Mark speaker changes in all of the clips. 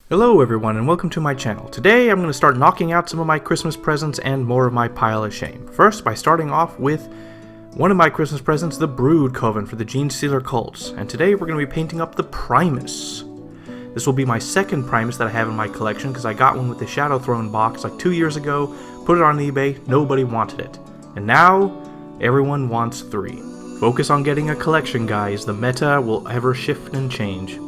Speaker 1: Hello everyone and welcome to my channel. Today I'm going to start knocking out some of my Christmas presents and more of my pile of shame. First, by starting off with one of my Christmas presents, the broodcoven for the Genestealer Cults. And today we're going to be painting up the Primus. This will be my second Primus that I have in my collection because I got one with the Shadow Throne box like 2 years ago, put it on eBay, nobody wanted it. And now, everyone wants 3. Focus on getting a collection, guys. The meta will ever shift and change.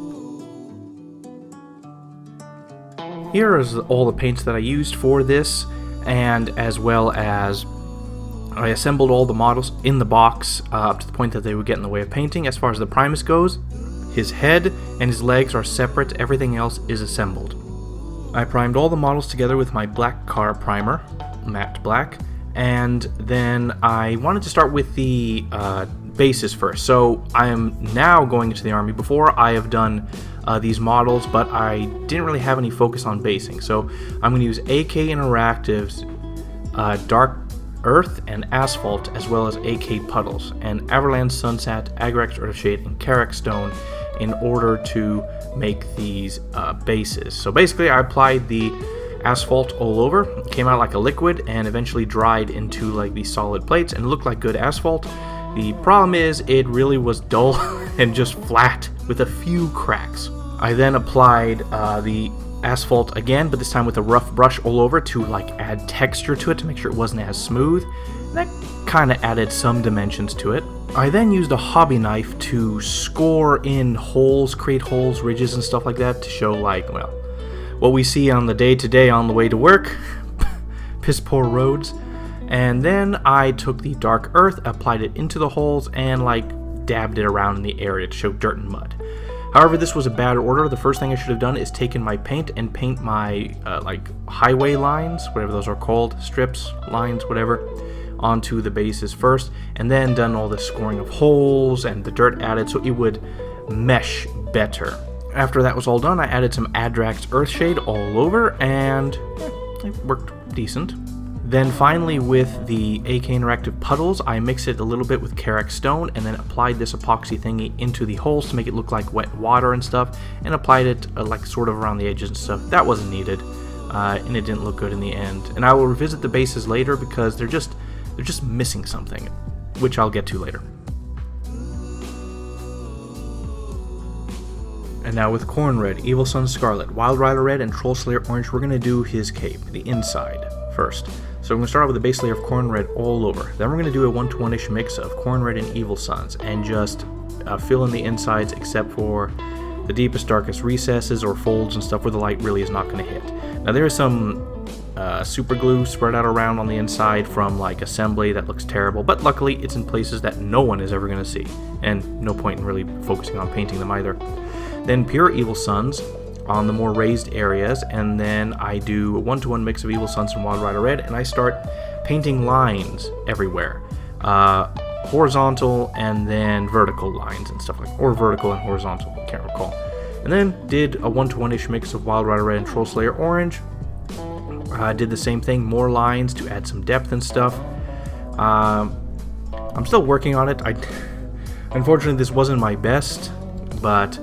Speaker 1: Here is all the paints that I used for this, and as well as I assembled all the models in the box up to the point that they would get in the way of painting. As far as the Primus goes, his head and his legs are separate, everything else is assembled. I primed all the models together with my black car primer, matte black, and then I wanted to start with the bases first. So I am now going into the army. Before I have done these models, but I didn't really have any focus on basing. So I'm going to use AK Interactive's Dark Earth and Asphalt, as well as AK Puddles, and Avalanche Sunsat, Agrax Earthshade, and Karak Stone in order to make these bases. So basically I applied the asphalt all over, it came out like a liquid and eventually dried into like these solid plates and looked like good asphalt. The problem is it really was dull and just flat with a few cracks. I then applied the asphalt again, but this time with a rough brush all over to like add texture to it to make sure it wasn't as smooth. And that kind of added some dimensions to it. I then used a hobby knife to score in holes, create holes, ridges and stuff like that to show like, well, what we see on the day-to-day on the way to work. Piss poor roads. And then I took the dark earth, applied it into the holes, and like dabbed it around in the area to show dirt and mud. However, this was a bad order. The first thing I should have done is taken my paint and paint my like highway lines, whatever those are called, strips, lines, whatever, onto the bases first, and then done all the scoring of holes and the dirt added so it would mesh better. After that was all done, I added some Agrax Earthshade all over, and it worked decent. Then finally with the AK Interactive Puddles, I mixed it a little bit with Karak Stone and then applied this epoxy thingy into the holes to make it look like wet water and stuff, and applied it like sort of around the edges and stuff. That wasn't needed, and it didn't look good in the end. And I will revisit the bases later because they're just missing something, which I'll get to later. And now with Corn Red, Evil Sun Scarlet, Wild Rider Red, and Troll Slayer Orange, we're going to do his cape, the inside, first. So I'm going to start out with a base layer of Corn Red all over. Then we're going to do a 1-to-1-ish mix of Corn Red and Evil Suns, and just fill in the insides except for the deepest, darkest recesses or folds and stuff where the light really is not going to hit. Now there is some super glue spread out around on the inside from like assembly that looks terrible, but luckily it's in places that no one is ever going to see, and no point in really focusing on painting them either. Then pure Evil Suns on the more raised areas, and then I do a 1-to-1 mix of Evil Suns and Wild Rider Red, and I start painting lines everywhere. Horizontal and then vertical lines and stuff like that, or vertical and horizontal, I can't recall. And then did a 1-to-1-ish mix of Wild Rider Red and Troll Slayer Orange. Did the same thing, more lines to add some depth and stuff. I'm still working on it. Unfortunately, this wasn't my best, but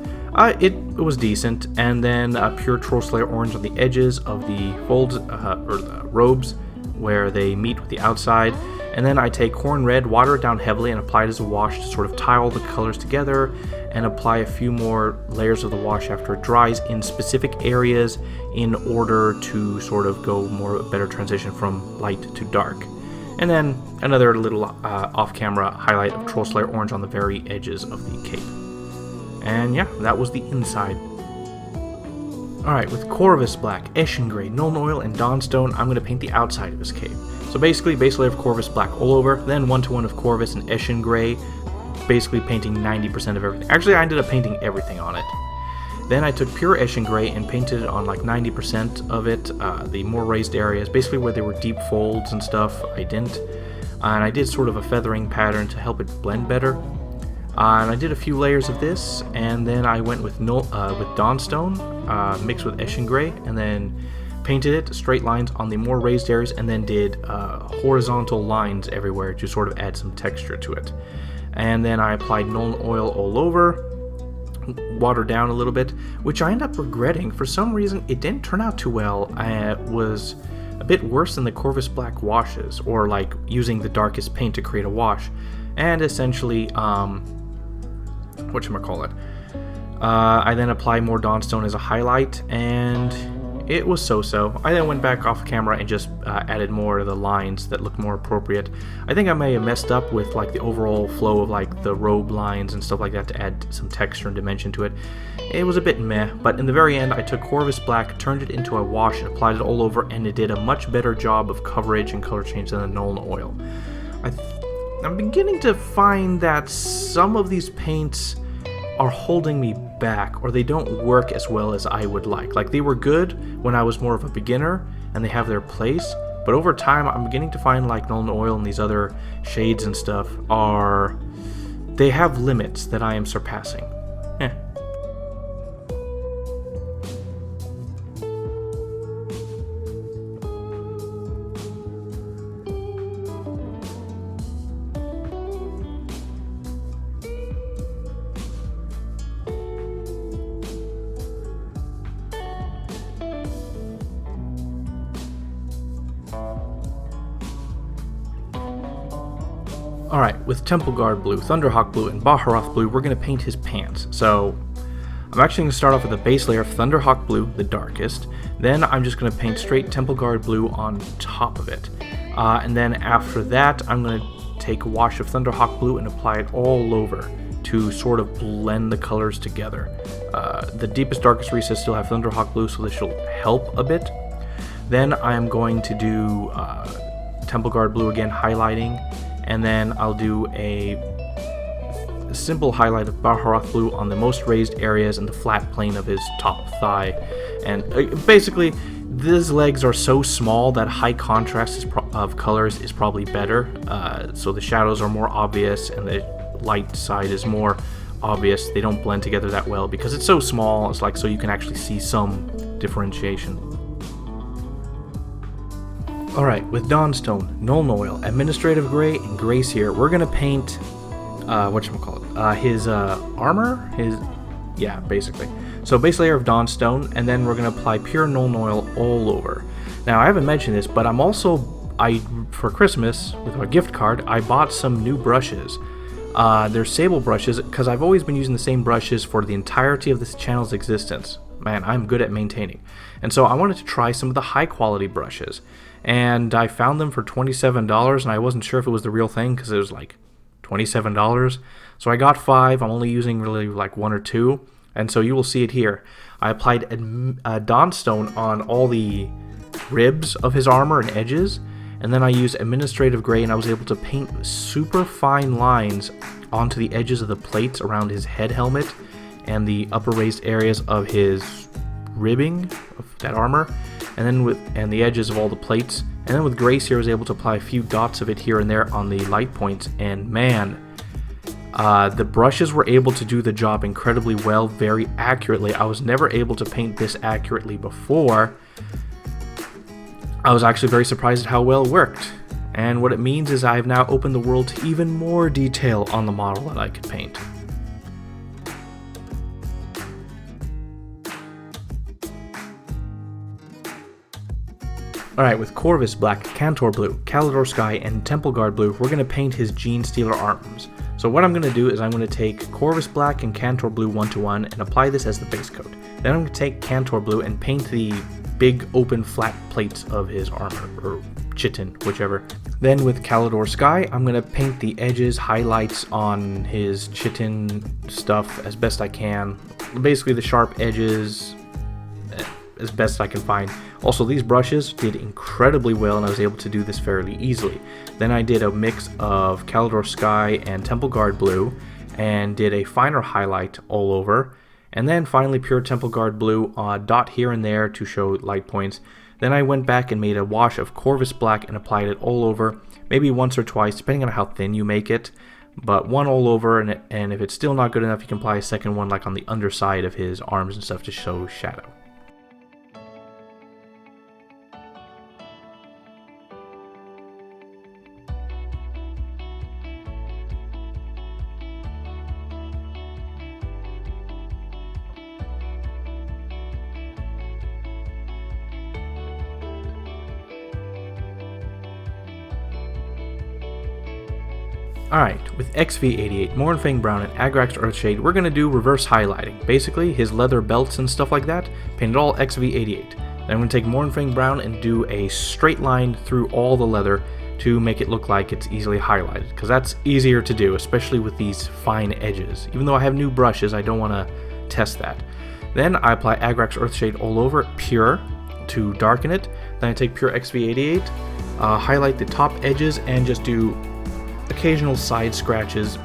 Speaker 1: it was decent. And then pure Troll Slayer Orange on the edges of the folds, or the robes, where they meet with the outside. And then I take Corn Red, water it down heavily, and apply it as a wash to sort of tie all the colors together, and apply a few more layers of the wash after it dries in specific areas in order to sort of go more better transition from light to dark. And then another little off-camera highlight of Troll Slayer Orange on the very edges of the cape. And yeah, that was the inside. Alright, with Corvus Black, Eshin Grey, Nuln Oil, and Dawnstone, I'm going to paint the outside of his cape. So basically, base layer of Corvus Black all over, then 1-to-1 of Corvus and Eshin Grey, basically painting 90% of everything. Actually, I ended up painting everything on it. Then I took pure Eshin Grey and painted it on like 90% of it, the more raised areas, basically where there were deep folds and stuff, I didn't. And I did sort of a feathering pattern to help it blend better. And I did a few layers of this, and then I went with Dawnstone, mixed with Eshin Grey, and then painted it straight lines on the more raised areas, and then did horizontal lines everywhere to sort of add some texture to it. And then I applied Nuln Oil all over, watered down a little bit, which I end up regretting. For some reason, it didn't turn out too well. It was a bit worse than the Corvus Black washes, or like using the darkest paint to create a wash. And essentially, whatchamacallit, I then apply more Dawnstone as a highlight, and it was so-so. I then went back off camera and just added more of the lines that looked more appropriate. I think I may have messed up with like the overall flow of like the robe lines and stuff like that to add some texture and dimension to it. It was a bit meh, but in the very end I took Corvus Black, turned it into a wash, and applied it all over, and it did a much better job of coverage and color change than the Nuln Oil. I'm beginning to find that some of these paints are holding me back, or they don't work as well as I would like. Like, they were good when I was more of a beginner, and they have their place, but over time I'm beginning to find like Nuln Oil and these other shades and stuff they have limits that I am surpassing. Alright, with Temple Guard Blue, Thunderhawk Blue, and Baharoth Blue, we're going to paint his pants. So, I'm actually going to start off with the base layer of Thunderhawk Blue, the darkest. Then I'm just going to paint straight Temple Guard Blue on top of it. And then after that, I'm going to take a wash of Thunderhawk Blue and apply it all over to sort of blend the colors together. The deepest, darkest recess still have Thunderhawk Blue, so this will help a bit. Then I am going to do Temple Guard Blue again, highlighting. And then I'll do a simple highlight of Baharoth Blue on the most raised areas and the flat plane of his top thigh. And basically, these legs are so small that high contrast of colors is probably better. So the shadows are more obvious and the light side is more obvious. They don't blend together that well because it's so small. It's like so you can actually see some differentiation. Alright, with Dawnstone, Nuln Oil, Administrative Grey, and Grace here, we're going to paint, his armor? Yeah, basically. So base layer of Dawnstone, and then we're going to apply pure Nuln Oil all over. Now, I haven't mentioned this, but for Christmas, with a gift card, I bought some new brushes. They're sable brushes, because I've always been using the same brushes for the entirety of this channel's existence. Man, I'm good at maintaining. And so I wanted to try some of the high quality brushes. And I found them for $27, and I wasn't sure if it was the real thing because it was like $27. So I got 5. I'm only using really like 1 or 2, and so you will see it here. I applied Dawnstone on all the ribs of his armor and edges, and then I used Administrative Grey, and I was able to paint super fine lines onto the edges of the plates around his head helmet and the upper raised areas of his ribbing of that armor. And then the edges of all the plates. And then with Grace here, I was able to apply a few dots of it here and there on the light points. And man, the brushes were able to do the job incredibly well, very accurately. I was never able to paint this accurately before. I was actually very surprised at how well it worked. And what it means is I've now opened the world to even more detail on the model that I could paint. Alright, with Corvus Black, Cantor Blue, Calidor Sky, and Temple Guard Blue, we're going to paint his Genestealer arms. So what I'm going to do is I'm going to take Corvus Black and Cantor Blue 1-to-1 and apply this as the base coat. Then I'm going to take Cantor Blue and paint the big open flat plates of his armor, or chitin, whichever. Then with Calidor Sky, I'm going to paint the edges, highlights on his chitin stuff as best I can. Basically the sharp edges as best I can find. Also, these brushes did incredibly well, and I was able to do this fairly easily. Then I did a mix of Calidor Sky and Temple Guard Blue, and did a finer highlight all over. And then finally pure Temple Guard Blue, dot here and there to show light points. Then I went back and made a wash of Corvus Black and applied it all over, maybe once or twice, depending on how thin you make it. But one all over, and if it's still not good enough, you can apply a second one like on the underside of his arms and stuff to show shadow. Alright, with XV88, Mournfang Brown, and Agrax Earthshade, we're going to do reverse highlighting. Basically, his leather belts and stuff like that, painted all XV88. Then I'm going to take Mournfang Brown and do a straight line through all the leather to make it look like it's easily highlighted, because that's easier to do, especially with these fine edges. Even though I have new brushes, I don't want to test that. Then I apply Agrax Earthshade all over it, pure, to darken it. Then I take pure XV88, highlight the top edges, and just do occasional side scratches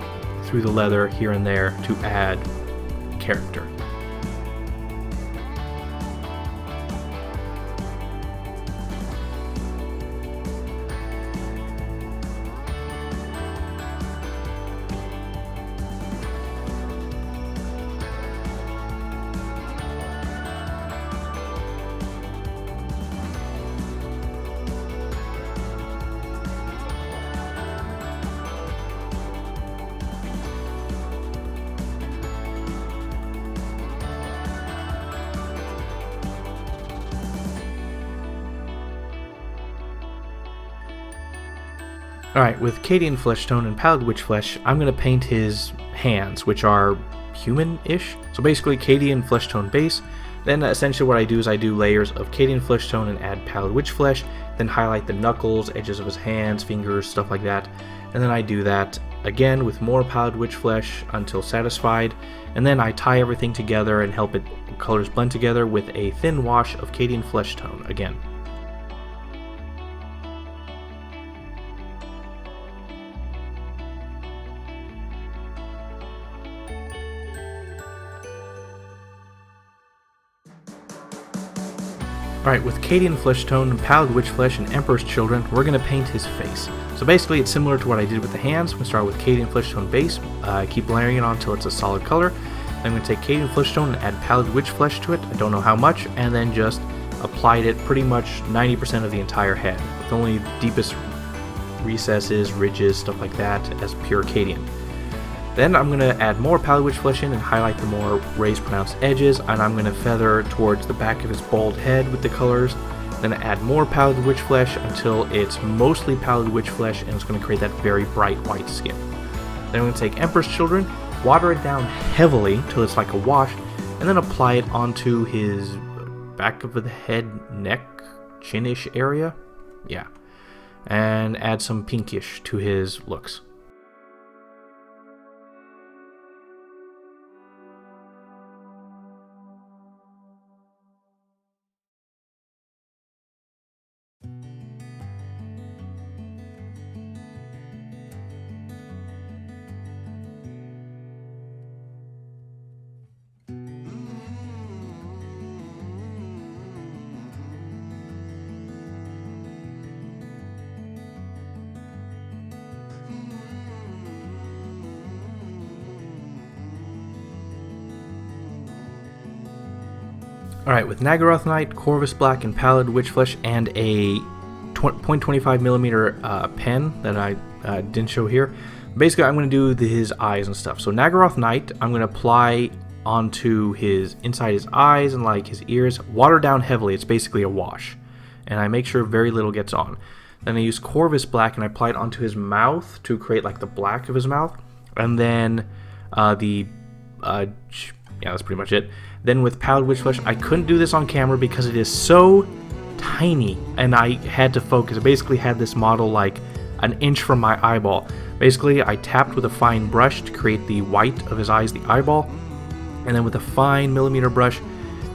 Speaker 1: through the leather here and there to add character. Alright, with Cadian Flesh Tone and Pallid Witch Flesh, I'm going to paint his hands, which are human-ish. So basically, Cadian Flesh Tone base. Then essentially what I do is I do layers of Cadian Flesh Tone and add Pallid Witch Flesh, then highlight the knuckles, edges of his hands, fingers, stuff like that. And then I do that again with more Pallid Witch Flesh until satisfied. And then I tie everything together and help it colors blend together with a thin wash of Cadian Flesh Tone again. Alright, with Cadian Flesh Tone, Pallid Witch Flesh, and Emperor's Children, we're going to paint his face. So basically it's similar to what I did with the hands. We start with Cadian Flesh Tone base, keep layering it on until it's a solid color. I'm going to take Cadian Flesh Tone and add Pallid Witch Flesh to it, I don't know how much, and then just applied it pretty much 90% of the entire head, with only deepest recesses, ridges, stuff like that as pure Cadian. Then I'm going to add more Pallid Witch Flesh in and highlight the more raised pronounced edges, and I'm going to feather towards the back of his bald head with the colors. Then add more Pallid Witch Flesh until it's mostly Pallid Witch Flesh and it's going to create that very bright white skin. Then I'm going to take Emperor's Children, water it down heavily until it's like a wash, and then apply it onto his back of the head, neck, chin-ish area. Yeah. And add some pinkish to his looks. Alright, with Nagaroth Knight, Corvus Black, and Pallid Witch Flesh, and a 0.25mm pen that I didn't show here, basically I'm going to do his eyes and stuff. So Nagaroth Knight, I'm going to apply onto inside his eyes and like his ears, water down heavily, it's basically a wash. And I make sure very little gets on. Then I use Corvus Black and I apply it onto his mouth to create like the black of his mouth. And then yeah, that's pretty much it. Then with Pallid Witch Flesh, I couldn't do this on camera because it is so tiny and I had to focus. I basically had this model like an inch from my eyeball. Basically, I tapped with a fine brush to create the white of his eyes, the eyeball, and then with a fine millimeter brush,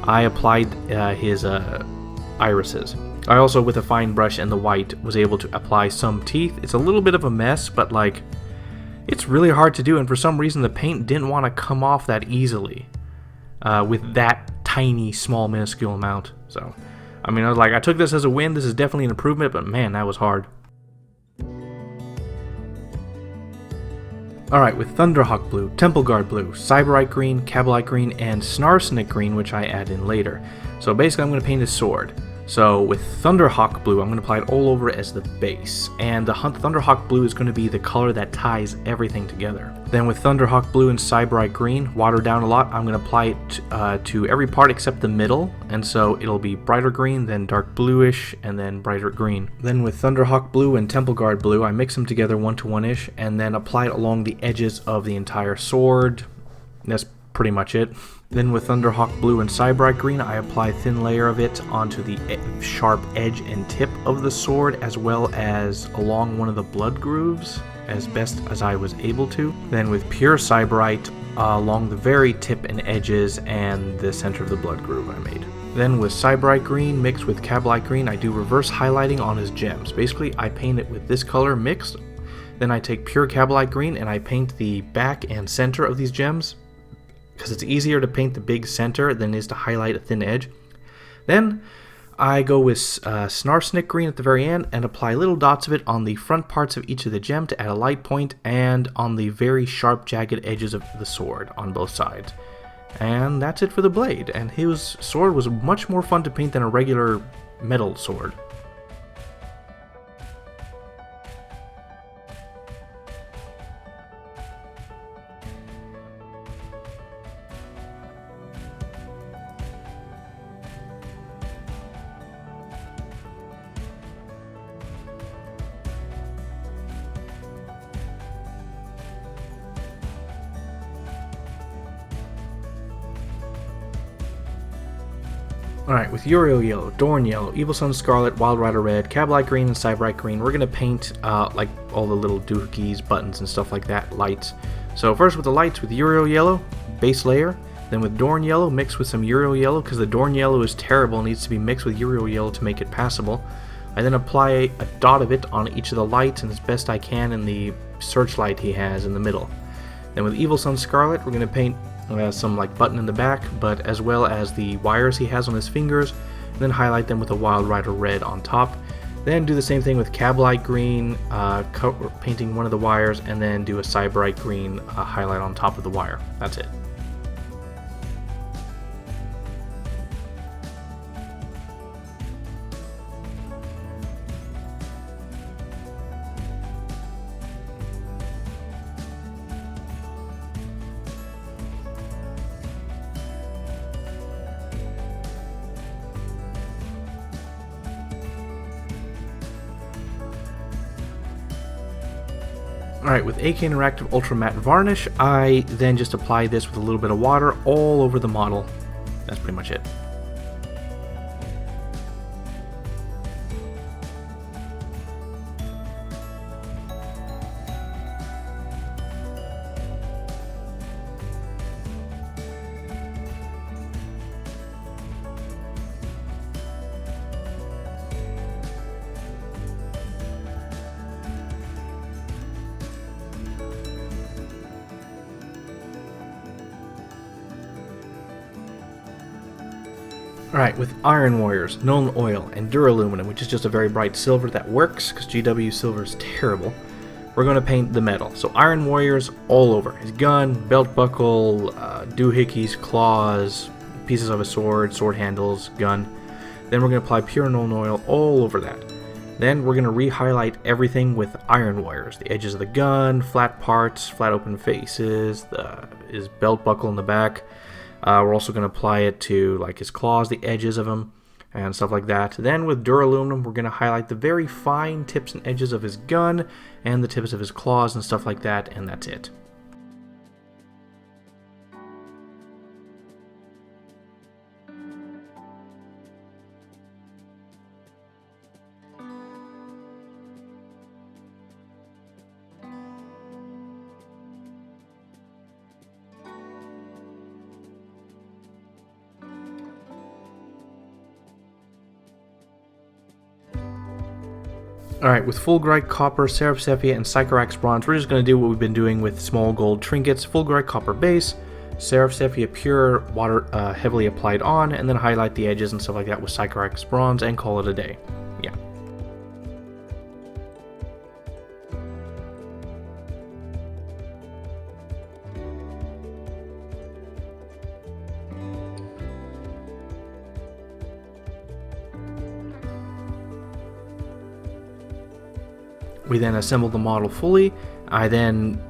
Speaker 1: I applied his irises. I also, with a fine brush and the white, was able to apply some teeth. It's a little bit of a mess, but like, it's really hard to do, and for some reason the paint didn't want to come off that easily with that tiny, small, minuscule amount. So, I mean, I took this as a win. This is definitely an improvement, but man, that was hard. Alright, with Thunderhawk Blue, Templeguard Blue, Cyberite Green, Cabalite Green, and Snarsonic Green, which I add in later. So basically I'm going to paint his sword. So with Thunderhawk Blue, I'm going to apply it all over as the base, and the Thunderhawk Blue is going to be the color that ties everything together. Then with Thunderhawk Blue and Cybright Green, watered down a lot, I'm going to apply it to every part except the middle, and so it'll be brighter green, then dark bluish, and then brighter green. Then with Thunderhawk Blue and Temple Guard Blue, I mix them together 1-to-1-ish, and then apply it along the edges of the entire sword. That's pretty much it. Then with Thunderhawk Blue and Cybright Green, I apply a thin layer of it onto the sharp edge and tip of the sword, as well as along one of the blood grooves, as best as I was able to. Then with pure Cybright, along the very tip and edges and the center of the blood groove I made. Then with Cybright Green mixed with Cablite Green, I do reverse highlighting on his gems. Basically, I paint it with this color mixed. Then I take pure Cablite Green and I paint the back and center of these gems, because it's easier to paint the big center than it is to highlight a thin edge. Then I go with Snarsnick Green at the very end and apply little dots of it on the front parts of each of the gem to add a light point, and on the very sharp jagged edges of the sword on both sides. And that's it for the blade, and his sword was much more fun to paint than a regular metal sword. Alright, with Uriel Yellow, Dorn Yellow, Evil Sun Scarlet, Wild Rider Red, Cablite Green, and Cybright Green, we're going to paint like all the little doohickeys, buttons, and stuff like that, lights. So first with the lights, with Uriel Yellow, base layer. Then with Dorn Yellow, mixed with some Uriel Yellow, because the Dorn Yellow is terrible and needs to be mixed with Uriel Yellow to make it passable. I then apply a dot of it on each of the lights, and as best I can in the searchlight he has in the middle. Then with Evil Sun Scarlet, we're going to paint some like button in the back, but as well as the wires he has on his fingers, and then highlight them with a Wild Rider Red on top. Then do the same thing with Cablite Green, painting one of the wires, and then do a Cybright Green highlight on top of the wire. That's it. Alright, with AK Interactive Ultra Matte Varnish, I then just apply this with a little bit of water all over the model. That's pretty much it. Alright, with Iron Warriors, Nuln Oil, and Duraluminum, which is just a very bright silver that works, because GW silver is terrible, we're going to paint the metal. So Iron Warriors all over. His gun, belt buckle, doohickeys, claws, pieces of a sword, sword handles, gun. Then we're going to apply pure Nuln Oil all over that. Then we're going to re-highlight everything with Iron Warriors. The edges of the gun, flat parts, flat open faces, his belt buckle in the back. We're also going to apply it to like his claws, the edges of them, and stuff like that. Then with Duraluminum, we're going to highlight the very fine tips and edges of his gun, and the tips of his claws and stuff like that, and that's it. Alright, with Fulgurite Copper, Seraph Sepia, and Sycorax Bronze, we're just going to do what we've been doing with small gold trinkets. Fulgurite Copper base, Seraph Sepia pure, water heavily applied on, and then highlight the edges and stuff like that with Sycorax Bronze and call it a day. Yeah. We then assemble the model fully. I then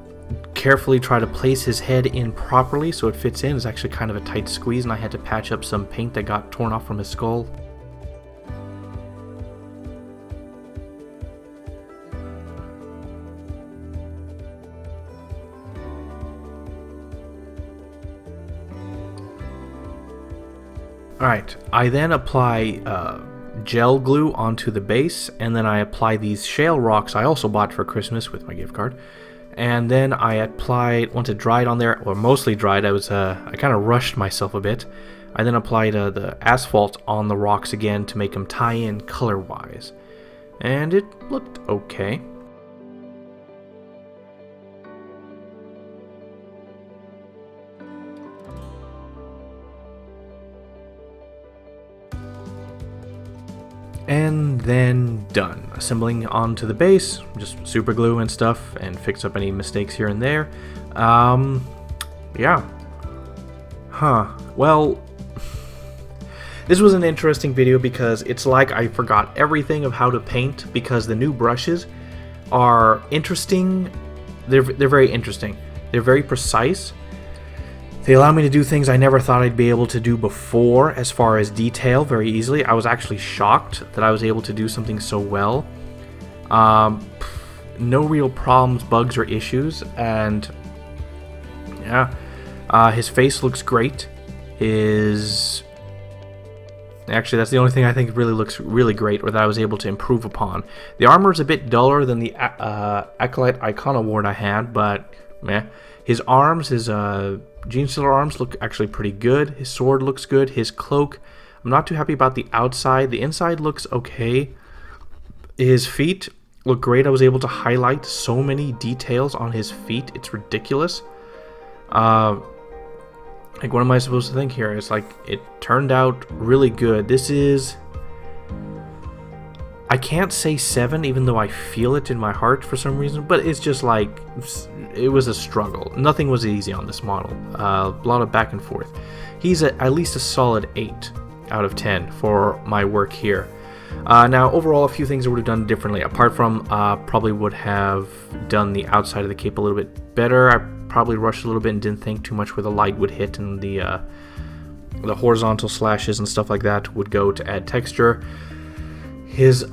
Speaker 1: carefully try to place his head in properly so it fits in. It's actually kind of a tight squeeze, and I had to patch up some paint that got torn off from his skull. Alright, I then apply gel glue onto the base, and then I apply these shale rocks I also bought for Christmas with my gift card. And then I applied, once it dried on there, or mostly dried, I kind of rushed myself a bit. I then applied the asphalt on the rocks again to make them tie in color-wise. And it looked okay. And then done. Assembling onto the base, just super glue and stuff, and fix up any mistakes here and there. Yeah. Well, this was an interesting video because it's like I forgot everything of how to paint, because the new brushes are interesting. They're very interesting. They're very precise. They allow me to do things I never thought I'd be able to do before as far as detail very easily. I was actually shocked that I was able to do something so well. No real problems, bugs, or issues, and yeah, his face looks great. Actually, that's the only thing I think really looks really great, or that I was able to improve upon. The armor is a bit duller than the Acolyte Icon Award I had, but meh. His arms, his Genestealer arms look actually pretty good. His sword looks good. His cloak, I'm not too happy about the outside. The inside looks okay. His feet look great. I was able to highlight so many details on his feet. It's ridiculous. Like, what am I supposed to think here? It's like, it turned out really good. This is... I can't say 7, even though I feel it in my heart for some reason, but it's just like, it was a struggle. Nothing was easy on this model. A lot of back and forth. He's at least a solid 8 out of 10 for my work here. Now, overall, a few things I would have done differently, apart from probably would have done the outside of the cape a little bit better. I probably rushed a little bit and didn't think too much where the light would hit, and the horizontal slashes and stuff like that would go to add texture. His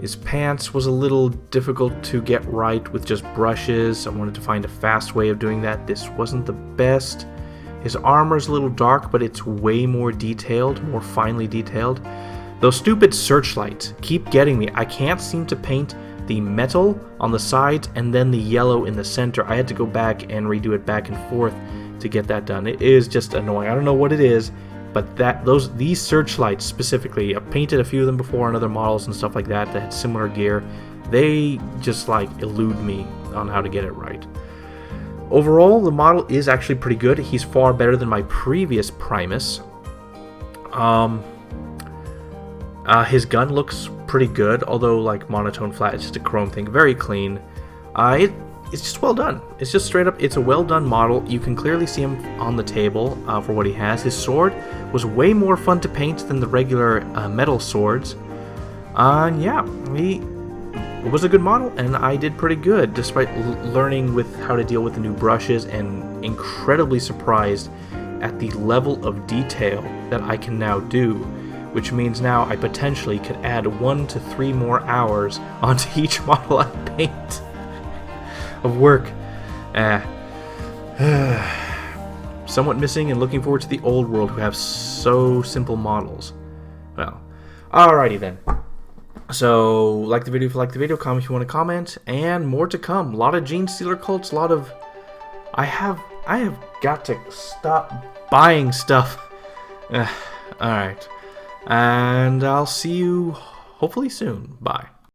Speaker 1: his pants was a little difficult to get right with just brushes. I wanted to find a fast way of doing that. This wasn't the best. His armor's a little dark, but it's way more detailed, more finely detailed. Those stupid searchlights keep getting me. I can't seem to paint the metal on the sides and then the yellow in the center. I had to go back and redo it back and forth to get that done. It is just annoying. I don't know what it is, but these searchlights specifically, I've painted a few of them before on other models and stuff like that that had similar gear. They just like elude me on how to get it right. Overall, the model is actually pretty good. He's far better than my previous Primus. His gun looks pretty good, although like monotone flat, it's just a chrome thing, very clean. It's just well done. It's just straight up, it's a well done model. You can clearly see him on the table for what he has. His sword was way more fun to paint than the regular metal swords. Yeah, it was a good model, and I did pretty good despite learning with how to deal with the new brushes, and incredibly surprised at the level of detail that I can now do, which means now I potentially could add 1 to 3 more hours onto each model I paint of work. Somewhat missing and looking forward to the old world who have so simple models. Well, alrighty then. So, like the video if you like the video, comment if you want to comment, and more to come. A lot of Genestealer Cults, a lot of... I have got to stop buying stuff. Alright. And I'll see you hopefully soon. Bye.